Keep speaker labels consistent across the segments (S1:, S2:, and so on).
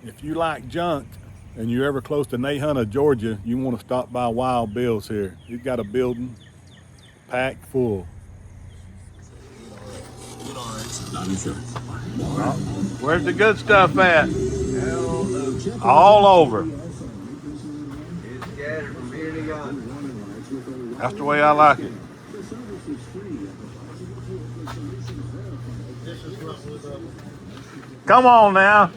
S1: If you like junk and you're ever close to Nahunta, Georgia, you want to stop by Wild Bill's here. He's got a building packed full. Where's the good stuff at? All over.
S2: It's scattered from here to yonder.
S1: That's the way I like it. Come on now.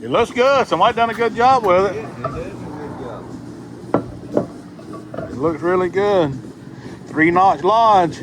S1: It looks good. Somebody done a good job with it.
S2: It did a good job.
S1: It looks really good. 3-notch lodge.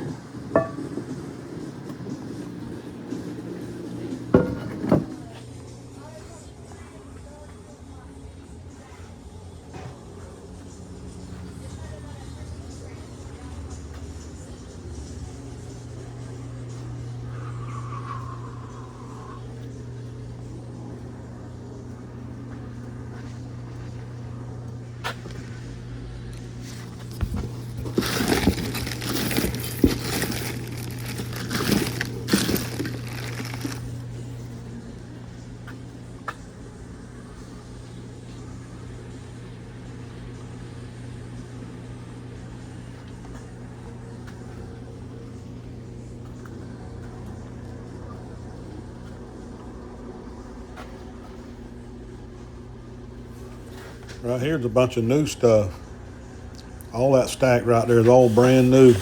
S1: Right here's a bunch of new stuff. All that stack right there is all brand new.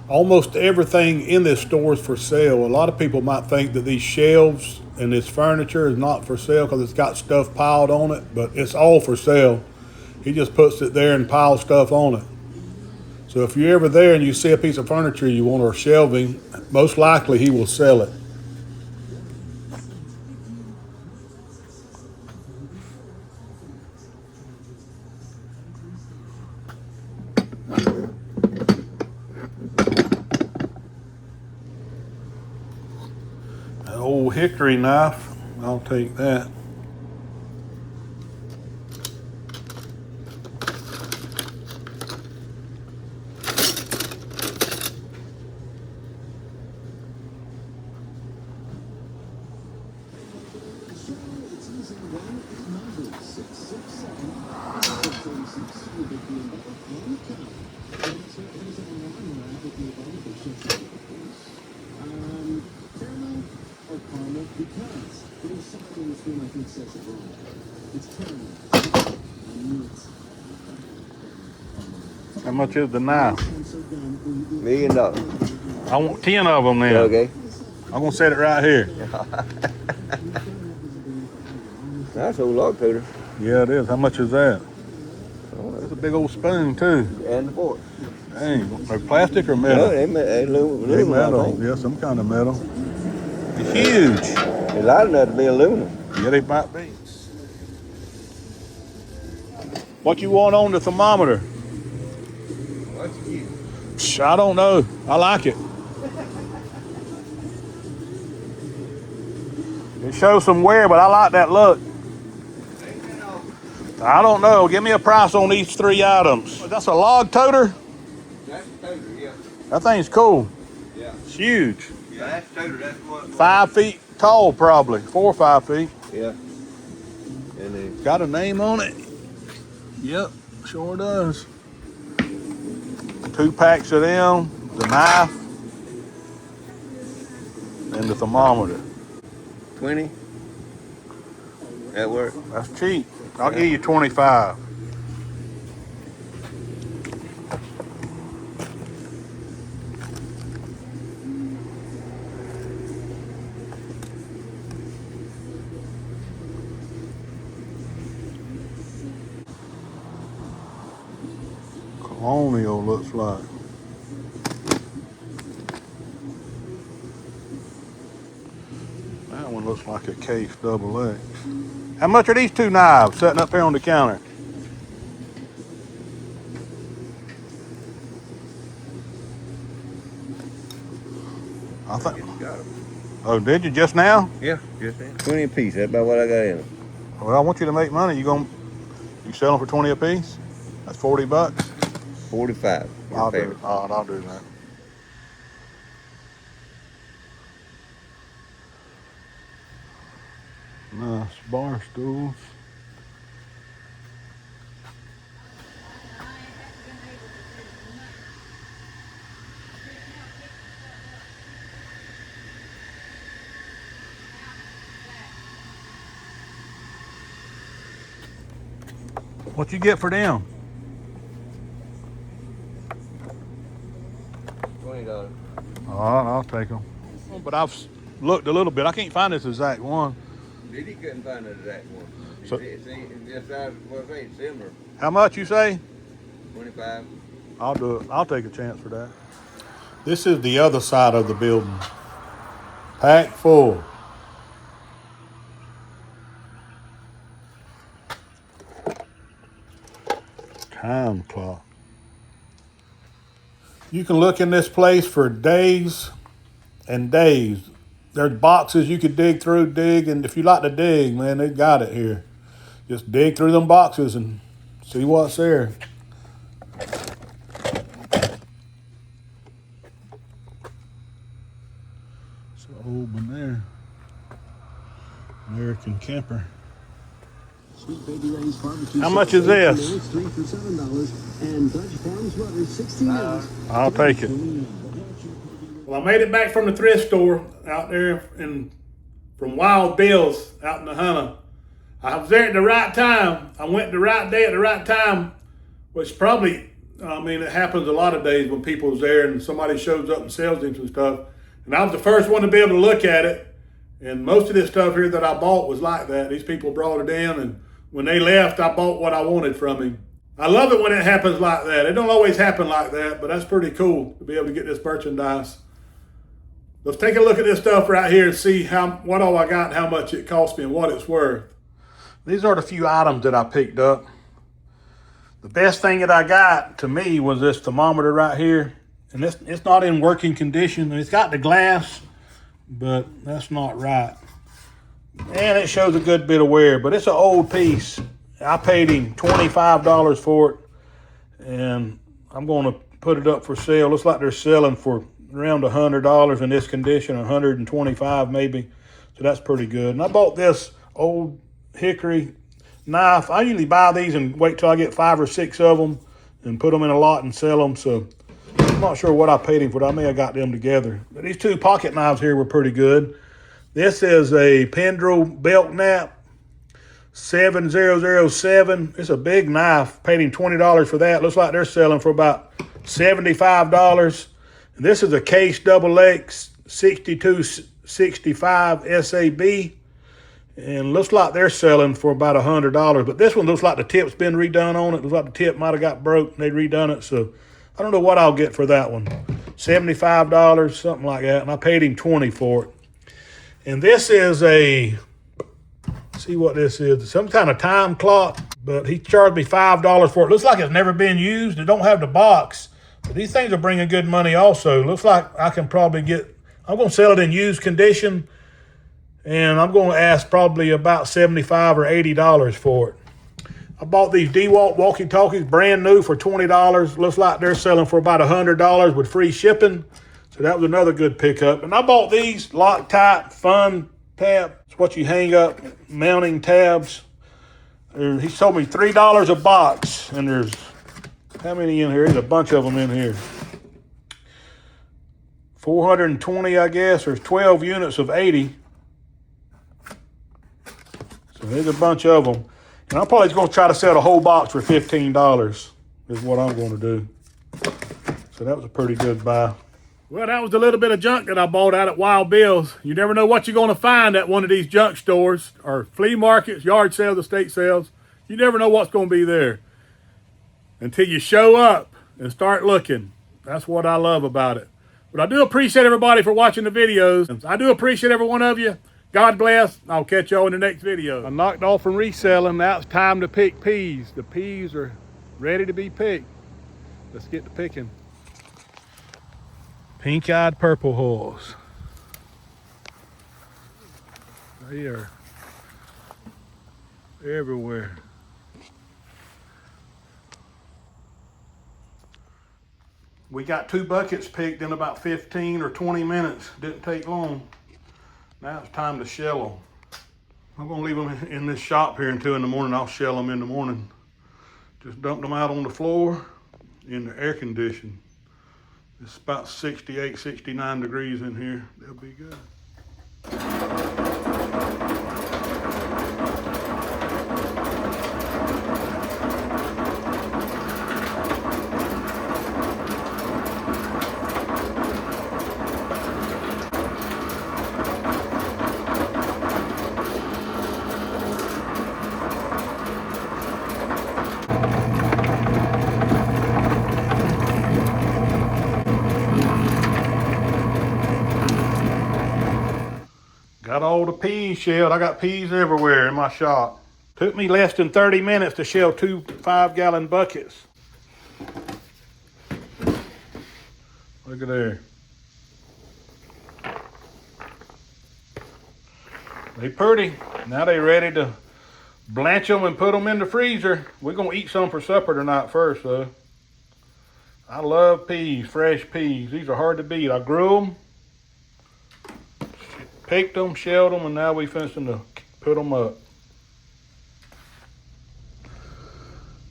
S1: Almost everything in this store is for sale. A lot of people might think that these shelves and this furniture is not for sale because it's got stuff piled on it, but it's all for sale. He just puts it there and piles stuff on it. So if you're ever there and you see a piece of furniture you want or shelving, most likely he will sell it. That old hickory knife, I'll take that. How much is the knife?
S2: $1 million.
S1: I want 10 of them then.
S2: Okay.
S1: I'm gonna set it right here.
S2: Nice old log cutter.
S1: Yeah, it is. How much is that? Oh, that's a big old spoon too.
S2: And the fork.
S1: Dang, are they plastic or metal?
S2: No, they aluminum,
S1: metal. Yeah, some kind of metal. It's huge.
S2: They're light enough to be aluminum.
S1: Yeah, they might be. What you want on the thermometer?
S2: What's cute?
S1: I don't know. I like it. It shows some wear, but I like that look. I don't know. Give me a price on these 3 items. That's a log toter?
S2: That's a toter, yeah.
S1: That thing's cool.
S2: Yeah.
S1: It's huge.
S2: Yeah, that's toter. That's what.
S1: 5 feet tall, probably. 4 or 5 feet.
S2: Yeah. And then
S1: Got a name on it? Yep, sure does. 2 packs of them, the knife, and the thermometer.
S2: 20. That work.
S1: That's cheap. I'll give you 25. Colonial looks like. That one looks like a Case XX. How much are these 2 knives sitting up here on the counter? I think.
S2: Got 'em.
S1: Oh, did you just now?
S2: Yeah, just that. 20 a piece. That's about what I got in them.
S1: Well, I want you to make money. You sell them for 20 a piece? That's 40 bucks.
S2: 45.
S1: I'll do it. I'll do that. Nice bar stools. What you get for them?
S2: $20.
S1: All right, I'll take them. But I've looked a little bit. I can't find this exact one.
S2: Did he couldn't find it exact one?
S1: So-
S2: It's just similar.
S1: How much you say?
S2: 25.
S1: I'll do it. I'll take a chance for that. This is the other side of the building. Packed full. Time clock. You can look in this place for days and days. There's boxes you could dig through, and if you like to dig, man, they got it here. Just dig through them boxes and see what's there. It's an old one there. American camper. How much is this?
S3: 3 for $7 and Dutch Farms butter 16 ounce.
S1: I'll take it. Well, I made it back from the thrift store out there from Wild Bill's out in Nahunta. I was there at the right time. I went the right day at the right time, which probably, it happens a lot of days when people's there and somebody shows up and sells them some stuff. And I was the first one to be able to look at it. And most of this stuff here that I bought was like that. These people brought it in, and when they left, I bought what I wanted from him. I love it when it happens like that. It don't always happen like that, but that's pretty cool to be able to get this merchandise. Let's take a look at this stuff right here and see what all I got and how much it cost me and what it's worth. These are the few items that I picked up. The best thing that I got to me was this thermometer right here. And it's not in working condition. It's got the glass, but that's not right. And it shows a good bit of wear, but it's an old piece. I paid him $25 for it, and I'm going to put it up for sale. Looks like they're selling for around $100 in this condition, $125 maybe. So that's pretty good. And I bought this old hickory knife. I usually buy these and wait till I get 5 or 6 of them and put them in a lot and sell them. So I'm not sure what I paid him for that. I may have got them together. But these 2 pocket knives here were pretty good. This is a Pendrell belt nap, 7007. It's a big knife. Paid him $20 for that. Looks like they're selling for about $75. And this is a Case XX 6265 SAB. And looks like they're selling for about $100. But this one looks like the tip's been redone on it. Looks like the tip might have got broke and they redone it. So I don't know what I'll get for that one. $75, something like that. And I paid him $20 for it. And this is let's see what this is. Some kind of time clock, but he charged me $5 for it. Looks like it's never been used. It don't have the box. But these things are bringing good money also. Looks like I can probably I'm going to sell it in used condition. And I'm going to ask probably about $75 or $80 for it. I bought these DeWalt walkie-talkies brand new for $20. Looks like they're selling for about $100 with free shipping. So that was another good pickup. And I bought these Loctite Fun tab. It's what you hang up, mounting tabs. He sold me $3 a box. And there's, how many in here? There's a bunch of them in here. 420, I guess. There's 12 units of 80. So there's a bunch of them. And I'm probably going to try to sell the whole box for $15 is what I'm going to do. So that was a pretty good buy. Well, that was a little bit of junk that I bought out at Wild Bill's. You never know what you're going to find at one of these junk stores or flea markets, yard sales, estate sales. You never know what's going to be there until you show up and start looking. That's what I love about it. But I do appreciate everybody for watching the videos. I do appreciate every one of you. God bless. I'll catch y'all in the next video. I knocked off from reselling. Now it's time to pick peas. The peas are ready to be picked. Let's get to picking. Pink-eyed purple hulls. They are everywhere. We got 2 buckets picked in about 15 or 20 minutes. Didn't take long. Now it's time to shell them. I'm gonna leave them in this shop here until in the morning. I'll shell them in the morning. Just dumped them out on the floor in the air condition. It's about 68, 69 degrees in here. They'll be good. Got all the peas shelled. I got peas everywhere in my shop. Took me less than 30 minutes to shell 2 5-gallon buckets. Look at there. They pretty. Now they ready to blanch them and put them in the freezer. We're gonna eat some for supper tonight first though. I love peas, fresh peas. These are hard to beat. I grew them. Picked them, shelled them, and now we finishing to put them up.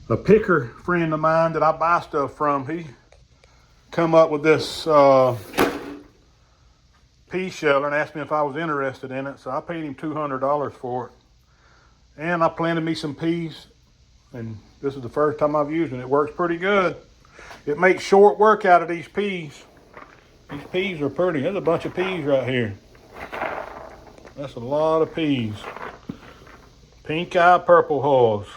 S1: A picker friend of mine that I buy stuff from, he come up with this pea sheller and asked me if I was interested in it. So I paid him $200 for it. And I planted me some peas, and this is the first time I've used it. It works pretty good. It makes short work out of these peas. These peas are pretty. There's a bunch of peas right here. That's a lot of peas. Pink eye purple hulls.